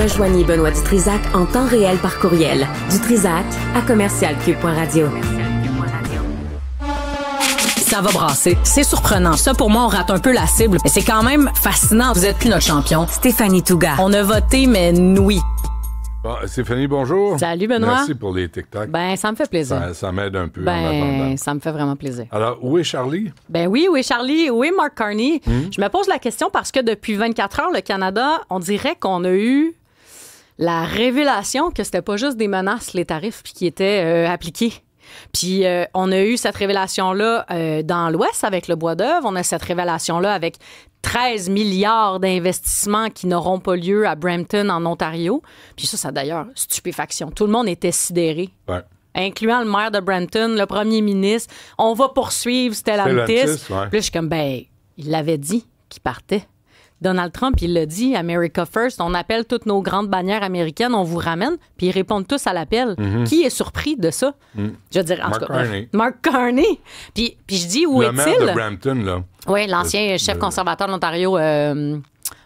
Rejoignez Benoît Dutrisac en temps réel par courriel. Dutrisac@commercialcube.radio. Ça va brasser. C'est surprenant. Ça, pour moi, on rate un peu la cible. Mais c'est quand même fascinant. Vous êtes plus notre champion. Stéphanie Touga. On a voté, mais oui. Bon, Stéphanie, bonjour. Salut, Benoît. Merci pour les TikTok. Ben, ça me fait plaisir. Ça m'aide un peu en Ben, attendant. ça me fait vraiment plaisir. Alors, où est Charlie? Ben oui, où est Charlie? Où est Mark Carney? Je me pose la question parce que depuis 24 heures, le Canada, on dirait qu'on a eu la révélation que c'était pas juste des menaces, les tarifs, puis qui étaient appliqués. Puis on a eu cette révélation-là dans l'Ouest avec le bois d'œuvre. On a cette révélation-là avec 13 milliards d'investissements qui n'auront pas lieu à Brampton, en Ontario. Puis ça d'ailleurs, stupéfaction. Tout le monde était sidéré. Ouais. Incluant le maire de Brampton, le premier ministre. On va poursuivre Stellantis. Ouais. Puis là, je suis comme, ben, il l'avait dit qu'il partait. Donald Trump, il l'a dit, America First, on appelle toutes nos grandes bannières américaines, on vous ramène, puis ils répondent tous à l'appel. Qui est surpris de ça? Je veux dire, en Mark tout cas, Carney. Mark Carney. Puis je dis, où Le maire est-il? de Brampton, là. Oui, l'ancien chef conservateur de l'Ontario,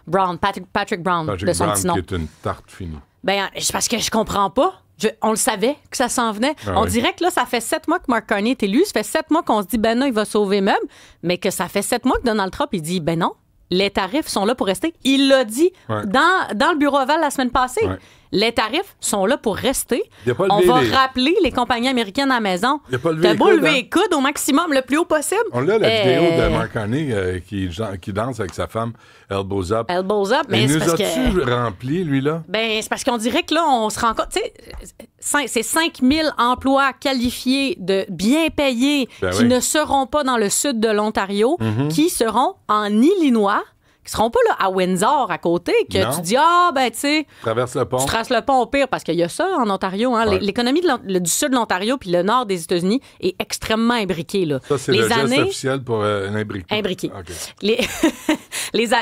Brown, Patrick Brown, Patrick de son Brown, petit nom. qui est une tarte finie. Ben, c'est parce que je comprends pas. On le savait que ça s'en venait. Ah on oui. dirait que là, ça fait 7 mois que Mark Carney est élu. Ça fait 7 mois qu'on se dit, ben non, il va sauver meubles. Mais que ça fait 7 mois que Donald Trump, il dit, ben non, les tarifs sont là pour rester. Il l'a dit Ouais. dans le bureau ovale la semaine passée. Ouais. Les tarifs sont là pour rester. Il a pas On levé va les- rappeler les compagnies américaines à la maison. Il a pas levé T'as les beau coudes, lever hein? les coudes au maximum, le plus haut possible. On a la vidéo Euh, de Mark Carney qui danse avec sa femme, Elbows Up. Elbows up, mais Il c'est nous parce que... a-tu rempli, lui, là? Ben, c'est parce qu'on dirait que là, on se rend compte, tu sais, c'est 5000 emplois qualifiés, de bien payés, Ben qui oui. ne seront pas dans le sud de l'Ontario, qui seront en Illinois, qui seront pas là à Windsor à côté, que Non. tu dis, ah, ben, tu sais, Traverse le pont. tu traces le pont au pire, parce qu'il y a ça en Ontario. Hein. Ouais. L'économie du sud de l'Ontario puis le nord des États-Unis est extrêmement imbriquée. Là. Ça, c'est le geste officiel pour un imbriqué. Imbriqué. OK. Il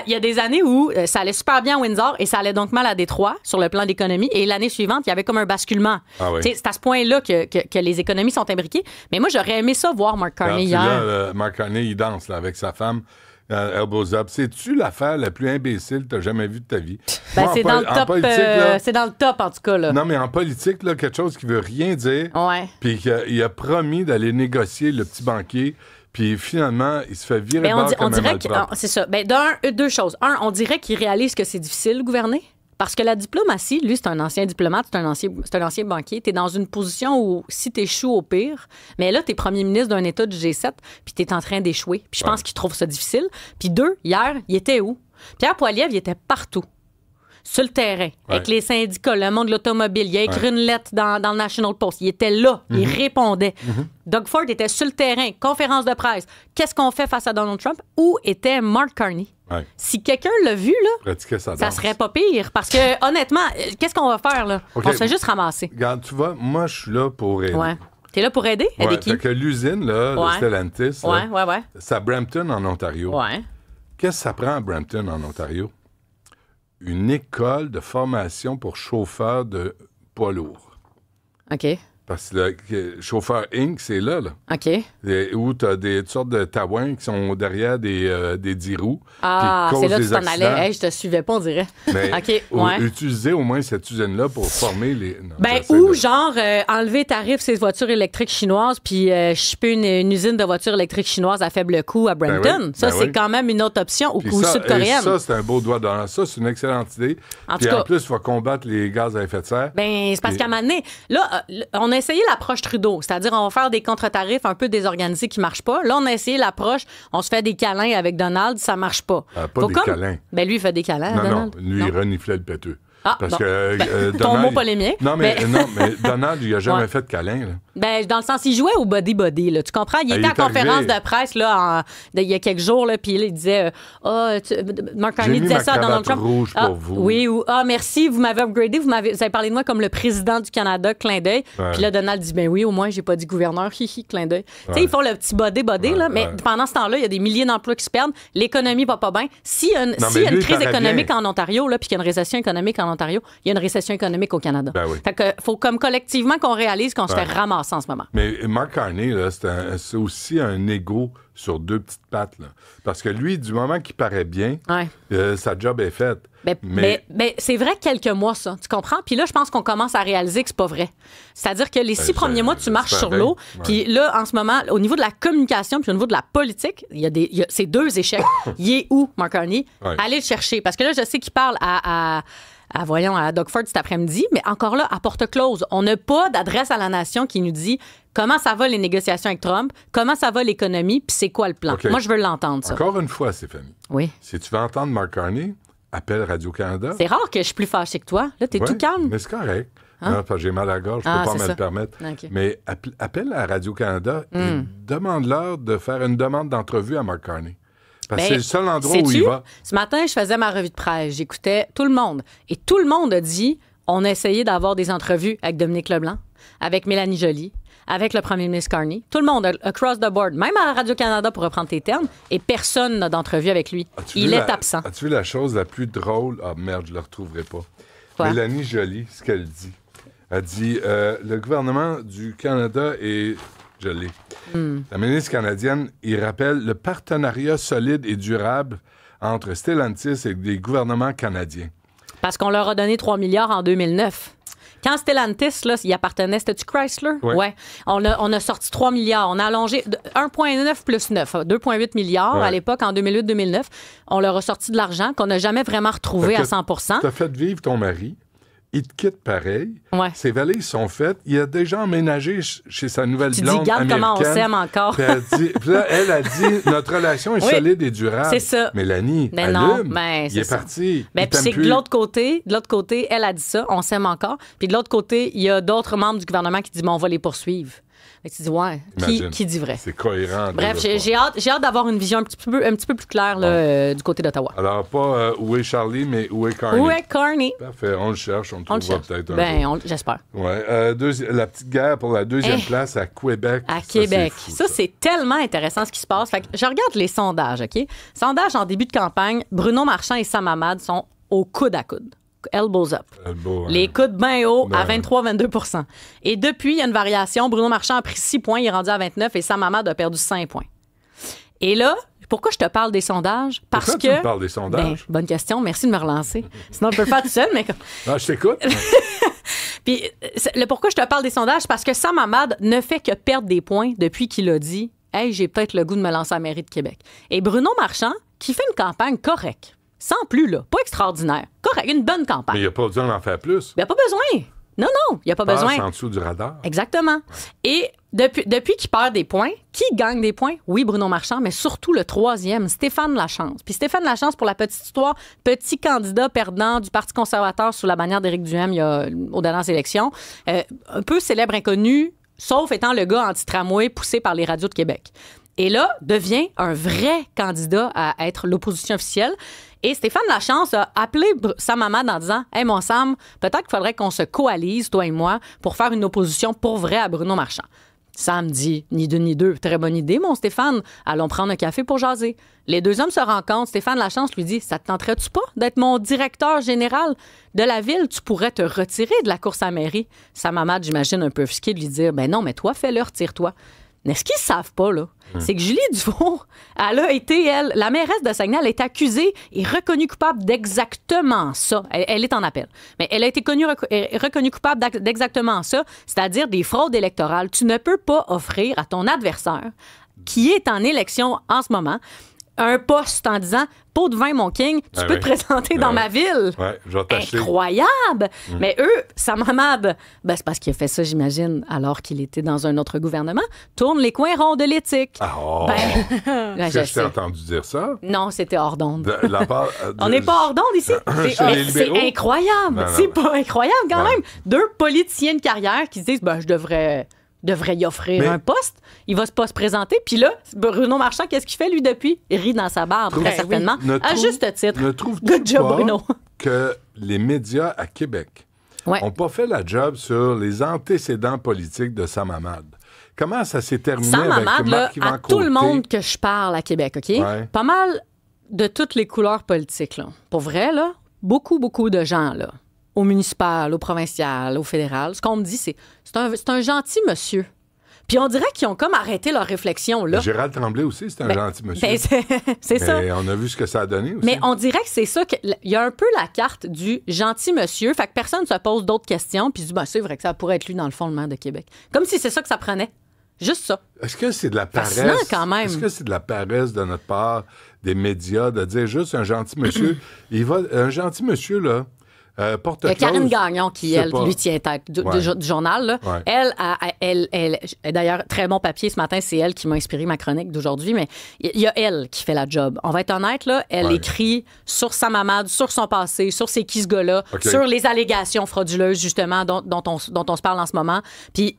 y a des années où ça allait super bien à Windsor et ça allait donc mal à Détroit sur le plan d'économie. Et l'année suivante, il y avait comme un basculement. Ah oui. Tu sais, c'est à ce point-là que les économies sont imbriquées. Mais moi, j'aurais aimé ça voir Mark Carney hier. Là, Mark Carney, il danse là, avec sa femme. Elbows Up. C'est-tu l'affaire la plus imbécile que tu as jamais vue de ta vie? Ben, Moi, c'est dans le en top. politique, là, C'est dans le top, en tout cas. Là. non, mais en politique, là, quelque chose qui veut rien dire, Ouais. puis qu'il a promis d'aller négocier le petit banquier, puis finalement, il se fait virer Ben, de bord on comme un dirait que malpropre. c'est ça. Ben, deux choses. Un, on dirait qu'il réalise que c'est difficile de gouverner. Parce que la diplomatie, lui, c'est un ancien diplomate, c'est un ancien banquier. Tu es dans une position où, si tu échoues au pire, mais là, tu es premier ministre d'un État du G7, puis tu es en train d'échouer. Puis je pense qu'il trouve ça difficile. Puis deux, hier, il était où? Pierre Poilievre, il était partout. Sur le terrain, avec les syndicats, le monde de l'automobile. Il a écrit une lettre dans le National Post. Il était là. Il répondait. Doug Ford était sur le terrain, conférence de presse. Qu'est-ce qu'on fait face à Donald Trump? Où était Mark Carney? Ouais. Si quelqu'un l'a vu, là, Pratiquer sa ça danse. serait pas pire. Parce que, honnêtement, qu'est-ce qu'on va faire, là? OK. On se fait juste ramasser. Regarde, tu vois, moi, je suis là pour aider. Ouais. T'es là pour aider? Ouais, Aider qui? fait que l'usine, là, Ouais. de Stellantis, là, Ouais. c'est à Brampton, en Ontario. Ouais. Qu'est-ce que ça prend à Brampton, en Ontario? Une école de formation pour chauffeurs de poids lourds. OK. Parce que le chauffeur Inc., c'est là. OK. Où tu as toutes sortes de taouins qui sont derrière des 10 roues. Ah, puis qui c'est là que causent tu des t'en allais. accidents. Hey, je te suivais pas, on dirait. Mais OK, ouais. utiliser au moins cette usine-là pour former les... Non, Ben, j'essaie ou de- genre, enlever tarif ces voitures électriques chinoises, puis shipper une usine de voitures électriques chinoises à faible coût à Brampton. Ben oui, ça, ben c'est oui. quand même une autre option, Puis ou ça, sud-coréenne. et ça, c'est un beau doigt dans ça. C'est une excellente idée. En Puis tout cas- en plus, il va combattre les gaz à effet de serre. Ben, c'est parce Et- qu'à un moment donné, là, on a essayé l'approche Trudeau, c'est-à-dire on va faire des contre-tarifs un peu désorganisés qui marchent pas. Là, on a essayé l'approche, on se fait des câlins avec Donald, ça marche pas. Pas Faut des comme- câlins. Ben, lui, il fait des câlins à Non, Donald. lui, il reniflait le péteux. Ah, Parce bon. que Ton Donald, mot, pas les miens. Non, mais Mais- Donald, il a jamais Ouais. fait de câlin. Là. Ben, dans le sens, il jouait au body-body, là. Tu comprends? Il Ah, était il en est conférence arrivé. de presse, là, il y a quelques jours, là, puis là, il disait, Mark Carney J'ai mis disait ma ça à Donald cravate Trump. rouge pour Ah, vous. Oui, ou, merci, vous m'avez upgradé, vous avez parlé de moi comme le président du Canada, clin d'œil. Ouais. Puis là, Donald dit, ben oui, au moins, j'ai pas dit gouverneur, hihi, clin d'œil. Tu sais, ils font le petit body-body, là, mais ouais. pendant ce temps-là, il y a des milliers d'emplois qui se perdent, l'économie va pas bien. S'il y a mais une lui, il crise paraît économique bien. en Ontario, là, puis qu'il y a une récession économique en Ontario, il y a une récession économique au Canada. Ben oui. Fait que faut comme collectivement qu'on réalise qu'on se fait ramasser en ce moment. Mais Mark Carney, là, c'est aussi un ego sur deux petites pattes. Là. Parce que lui, du moment qu'il paraît bien, Ouais. sa job est faite. Mais c'est vrai quelques mois, ça. Tu comprends? Puis là, je pense qu'on commence à réaliser que c'est pas vrai. C'est-à-dire que les 6 premiers mois, tu marches sur l'eau. Puis là, en ce moment, au niveau de la communication puis au niveau de la politique, il y a ces 2 échecs. Il est où, Mark Carney? Allez le chercher. Parce que là, je sais qu'il parle à Doug Ford cet après-midi, mais encore là, à porte close. On n'a pas d'adresse à la nation qui nous dit comment ça va les négociations avec Trump, comment ça va l'économie, puis c'est quoi le plan. Okay. Moi, je veux l'entendre, ça. Encore une fois, Stéphanie. Oui. Si tu veux entendre Mark Carney, appelle Radio-Canada. C'est rare que je suis plus fâchée que toi. Là, t'es tout calme. Mais c'est correct. Hein? Non, parce que j'ai mal à la gorge, je ne peux pas me le permettre. Okay. Mais appelle à Radio-Canada et demande-leur de faire une demande d'entrevue à Mark Carney. Parce que c'est le seul endroit où il va. Ce matin, je faisais ma revue de presse. J'écoutais tout le monde. Et tout le monde a dit, on a essayé d'avoir des entrevues avec Dominique Leblanc, avec Mélanie Joly, avec le premier ministre Carney. Tout le monde, across the board, même à Radio-Canada pour reprendre tes termes, et personne n'a d'entrevue avec lui. Il est absent. As-tu vu la chose la plus drôle? Ah merde, je ne la retrouverai pas. Quoi? Mélanie Joly, ce qu'elle dit. Elle dit, le gouvernement du Canada est... Je l'ai. La ministre canadienne, il rappelle le partenariat solide et durable entre Stellantis et des gouvernements canadiens. Parce qu'on leur a donné 3 milliards en 2009. Quand Stellantis, là, il appartenait, c'était-tu Chrysler? Oui. Ouais. On a sorti 3 milliards. On a allongé 1,9 plus 9, 2,8 milliards à l'époque, en 2008-2009. On leur a sorti de l'argent qu'on n'a jamais vraiment retrouvé à 100 Tu as fait vivre ton mari. Il te quitte pareil. Ouais. Ses valises sont faites. Il a déjà emménagé chez sa nouvelle blonde américaine. Tu dis, regarde comment on s'aime encore. Puis là, elle a dit, notre relation est solide et durable. C'est ça. Mélanie, allume. Il est parti. Puis c'est que de l'autre côté, elle a dit ça, on s'aime encore. Puis de l'autre côté, il y a d'autres membres du gouvernement qui disent, on va les poursuivre. Et tu dis, qui dit vrai? C'est cohérent. Bref, j'ai hâte d'avoir une vision un petit peu plus claire là, du côté d'Ottawa. Alors, pas où est Charlie, mais où est Carney? Où est Carney? Parfait, on le cherche, on le trouvera peut-être un jour. J'espère. Ouais, la petite guerre pour la deuxième place à Québec. À Québec. Ça, c'est tellement intéressant ce qui se passe. Fait que je regarde les sondages, OK? Sondages en début de campagne, Bruno Marchand et Sam Hamad sont au coude à coude. Elbows up. Les coudes bien hauts à 23-22 %. Et depuis, il y a une variation. Bruno Marchand a pris 6 points, il est rendu à 29 et Sam Hamad a perdu 5 points. Et là, pourquoi je te parle des sondages? Pourquoi tu me parles des sondages? Bonne question, merci de me relancer. Sinon, je peux le faire tout seul, mais... Ah, je t'écoute. Puis, pourquoi je te parle des sondages? Parce que Sam Hamad ne fait que perdre des points depuis qu'il a dit « Hey, j'ai peut-être le goût de me lancer à la mairie de Québec. » Et Bruno Marchand, qui fait une campagne correcte, sans plus, là, pas extraordinaire, correct, une bonne campagne. Mais il n'y a pas besoin d'en faire plus. Il n'y a pas besoin. Non, il n'y a pas besoin. En dessous du radar. Exactement. Et depuis qu'il perd des points, qui gagne des points? Oui, Bruno Marchand, mais surtout le troisième, Stéphane Lachance. Puis Stéphane Lachance, pour la petite histoire, petit candidat perdant du Parti conservateur sous la bannière d'Éric Duhaime aux dernières élections. Un peu célèbre inconnu, sauf étant le gars anti-tramway poussé par les radios de Québec. Et là, devient un vrai candidat à être l'opposition officielle. Et Stéphane Lachance a appelé Sam Hamad en disant « Hey, mon Sam, peut-être qu'il faudrait qu'on se coalise, toi et moi, pour faire une opposition pour vrai à Bruno Marchand. » Sam dit « Ni deux, ni deux. Très bonne idée, mon Stéphane. Allons prendre un café pour jaser. » Les deux hommes se rencontrent. Stéphane Lachance lui dit « Ça te tenterait-tu pas d'être mon directeur général de la ville? Tu pourrais te retirer de la course à la mairie. » Sam Hamad, j'imagine, un peu offusqué, de lui dire « Ben non, mais toi, fais-le, retire-toi. » Mais ce qu'ils ne savent pas, là, c'est que Julie Dufour, la mairesse de Saguenay, elle est accusée et reconnue coupable d'exactement ça. Elle est en appel. Mais elle a été reconnue coupable d'exactement ça, c'est-à-dire des fraudes électorales. Tu ne peux pas offrir à ton adversaire, qui est en élection en ce moment, un poste en disant « Pot de vin, mon king, tu peux te présenter dans ma ville. » Je vais t'acheter. Incroyable! Mais eux, Sam Hamad, c'est parce qu'il a fait ça, j'imagine, alors qu'il était dans un autre gouvernement, tourne les coins ronds de l'éthique. Est-ce que je t'ai entendu dire ça? Non, c'était hors d'onde. On n'est pas hors d'onde ici. C'est incroyable. C'est pas incroyable quand même. 2 politiciens de carrière qui se disent « Je devrais y offrir un poste. Il va pas se présenter. » Puis là, Bruno Marchand, qu'est-ce qu'il fait, lui, depuis? Il rit dans sa barbe, très certainement. À juste titre. Good job, Bruno. Que les médias à Québec n'ont pas fait la job sur les antécédents politiques de Sam Hamad. Comment ça s'est terminé Sam avec Hamad, Marc-Yvan à tout le monde que je parle à Québec, OK? Ouais. Pas mal de toutes les couleurs politiques, là. Pour vrai, là, beaucoup de gens, là. Au municipal, au provincial, au fédéral. Ce qu'on me dit, c'est un gentil monsieur. Puis on dirait qu'ils ont comme arrêté leur réflexion, là. Gérald Tremblay aussi, c'est un gentil monsieur. C'est ça. On a vu ce que ça a donné aussi. Mais on dirait que c'est ça. Il y a un peu la carte du gentil monsieur. Fait que personne ne se pose d'autres questions. Puis dit, c'est vrai que ça pourrait être lui dans le fond, le maire de Québec. Comme si c'est ça que ça prenait. Juste ça. Est-ce que c'est de la paresse? Fascinant, quand même. Est-ce que c'est de la paresse de notre part, des médias, de dire juste un gentil monsieur? Un gentil monsieur, là, porte-close. Il y a Karine Gagnon qui, elle, lui tient tête du journal. Là. Ouais. Elle, d'ailleurs, très bon papier ce matin, c'est elle qui m'a inspiré ma chronique d'aujourd'hui, mais il y a elle qui fait la job. On va être honnête, là, elle écrit sur sa mamade, sur son passé, sur c'est qui ce gars-là, sur les allégations frauduleuses, justement, dont on se parle en ce moment. Puis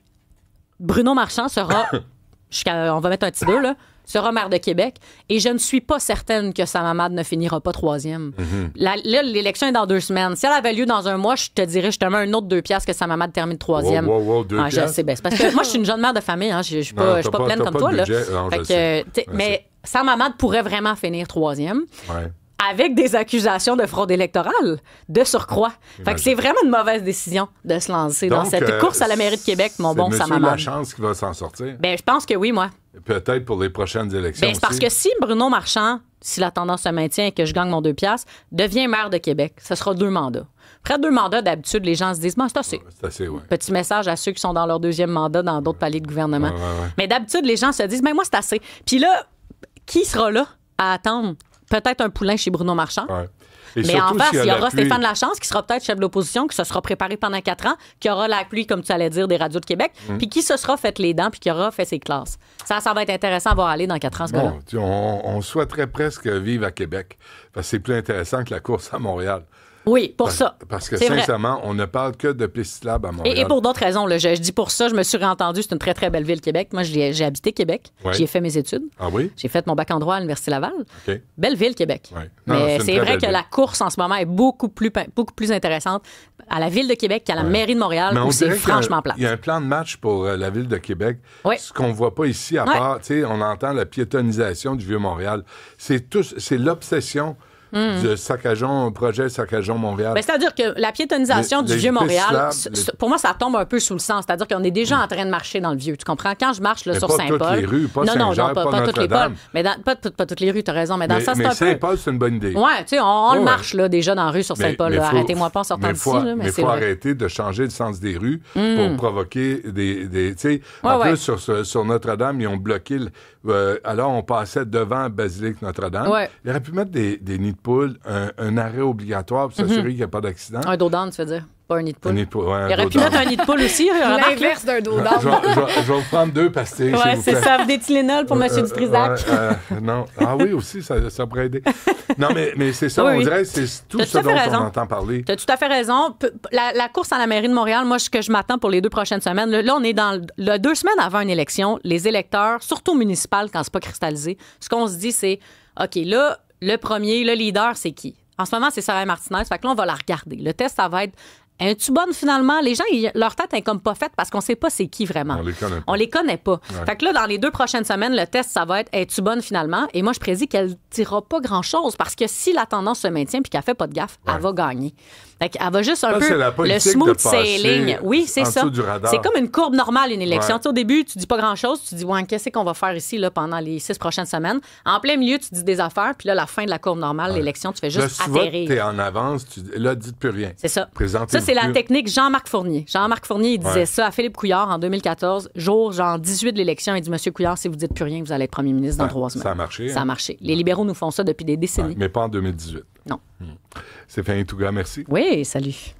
Bruno Marchand sera, on va mettre un petit 2, là, sera maire de Québec. Et je ne suis pas certaine que sa mamade ne finira pas 3e. Là, l'élection est dans 2 semaines. Si elle avait lieu dans un mois, je te dirais justement un autre 2 piastres que sa mamade termine 3e. Wow, 2 piastres? Je sais, c'est parce que moi, je suis une jeune mère de famille. Hein. Je ne suis pas pleine comme toi. Là. Mais sa mamade pourrait vraiment finir 3e. Ouais. Avec des accusations de fraude électorale, de surcroît. Fait que c'est vraiment une mauvaise décision de se lancer dans cette course à la mairie de Québec, mon bon Sam Hamad. C'est Lachance qui va s'en sortir? Ben, je pense que oui, moi. Peut-être pour les prochaines élections c'est parce que si Bruno Marchand, si la tendance se maintient et que je gagne mon 2 piastres, devient maire de Québec, ce sera 2 mandats. Après 2 mandats, d'habitude, les gens se disent, c'est assez. C'est assez, oui. Petit message à ceux qui sont dans leur 2e mandat dans d'autres paliers de gouvernement. Ouais. Mais d'habitude, les gens se disent, moi, c'est assez. Puis là, qui sera là à attendre? Peut-être un poulain chez Bruno Marchand. Ouais. Mais en face, il y aura Stéphane Lachance, qui sera peut-être chef de l'opposition, qui se sera préparé pendant 4 ans, qui aura l'appui, comme tu allais dire, des radios de Québec, puis qui se sera fait les dents, puis qui aura fait ses classes. Ça va être intéressant à voir aller dans 4 ans, ce gars-là. On souhaiterait presque vivre à Québec, parce que c'est plus intéressant que la course à Montréal. Oui, pour ça. Parce que, sincèrement, on ne parle que de Plessis-Lab à Montréal. Et pour d'autres raisons. Là, je dis pour ça, je me suis réentendu, c'est une très, très belle ville, Québec. Moi, j'ai habité Québec. Ouais. J'y ai fait mes études. Ah oui? J'ai fait mon bac en droit à l'Université Laval. Okay. Belle ville, Québec. Ouais. Mais c'est vrai que la course en ce moment est beaucoup plus intéressante à la ville de Québec qu'à la mairie de Montréal, où c'est franchement plate. Il y a un plan de match pour la ville de Québec. Oui. Ce qu'on ne voit pas ici, à part, tu sais, on entend la piétonisation du Vieux-Montréal. C'est l'obsession du projet Saccageon Montréal. C'est-à-dire que la piétonisation du Vieux-Montréal, pour moi, ça tombe un peu sous le sens. C'est-à-dire qu'on est déjà en train de marcher dans le Vieux. Tu comprends? Quand je marche là, sur Saint-Paul... Pas toutes les rues, pas Saint-Jean, pas toutes les Paul. Mais pas toutes les rues, tu as raison. Mais dans ça, c'est un peu... Saint-Paul, c'est une bonne idée. Oui, tu sais, on le marche là, déjà dans la rue sur Saint-Paul. Arrêtez-moi pas en sortant d'ici. Mais il faut arrêter de changer le sens des rues pour provoquer des... Tu sais, en plus, sur Notre-Dame, ils ont bloqué... Alors, on passait devant Basilique Notre-Dame. Ils auraient pu mettre des nids de poules, un arrêt obligatoire pour s'assurer qu'il n'y a pas d'accident. Un dos d'âne, tu veux dire? Pas un nid de poule. Il aurait pu mettre un nid de poule aussi. L'inverse d'un dos d'âne. Je vais vous prendre 2 pastilles. Oui, c'est ça. Des Tylenol pour M. Dutrisac. Non. Ah oui, aussi, ça pourrait aider. Non, mais c'est ça, on dirait que c'est tout ce dont on entend parler. Tu as tout à fait raison. La course à la mairie de Montréal, moi, ce que je m'attends pour les 2 prochaines semaines, là, on est dans 2 semaines avant une élection. Les électeurs, surtout municipales, quand c'est pas cristallisé, ce qu'on se dit, c'est, OK, là, le premier, le leader, c'est qui? En ce moment, c'est Sarah Martinez. Fait que là, on va la regarder. Le test, ça va être es-tu bonne finalement? Les gens, leur tête est comme pas faite parce qu'on sait pas c'est qui vraiment. On les connaît pas. Ouais. Fait que là, dans les 2 prochaines semaines, le test, ça va être es-tu bonne finalement? Et moi, je prédis qu'elle dira pas grand-chose parce que si la tendance se maintient puis qu'elle fait pas de gaffe, elle va gagner. Fait qu'elle va juste un peu le smooth sailing. Oui, c'est ça. C'est comme une courbe normale, une élection. Au début, tu dis pas grand-chose. Tu dis, qu'est-ce qu'on va faire ici là, pendant les 6 prochaines semaines? En plein milieu, tu dis des affaires. Puis là, la fin de la courbe normale, l'élection, tu fais juste atterrir. Tu es en avance. Là, dites plus rien. C'est ça. Ça, c'est la technique Jean-Marc Fournier. Jean-Marc Fournier, il disait ça à Philippe Couillard en 2014, jour 18 de l'élection. Il dit, Monsieur Couillard, si vous dites plus rien, vous allez être premier ministre dans 3 semaines. Ça a marché. Ça a marché. Les libéraux nous font ça depuis des décennies. Mais pas en 2018. Non. Stéphanie Touga, merci. Oui, salut.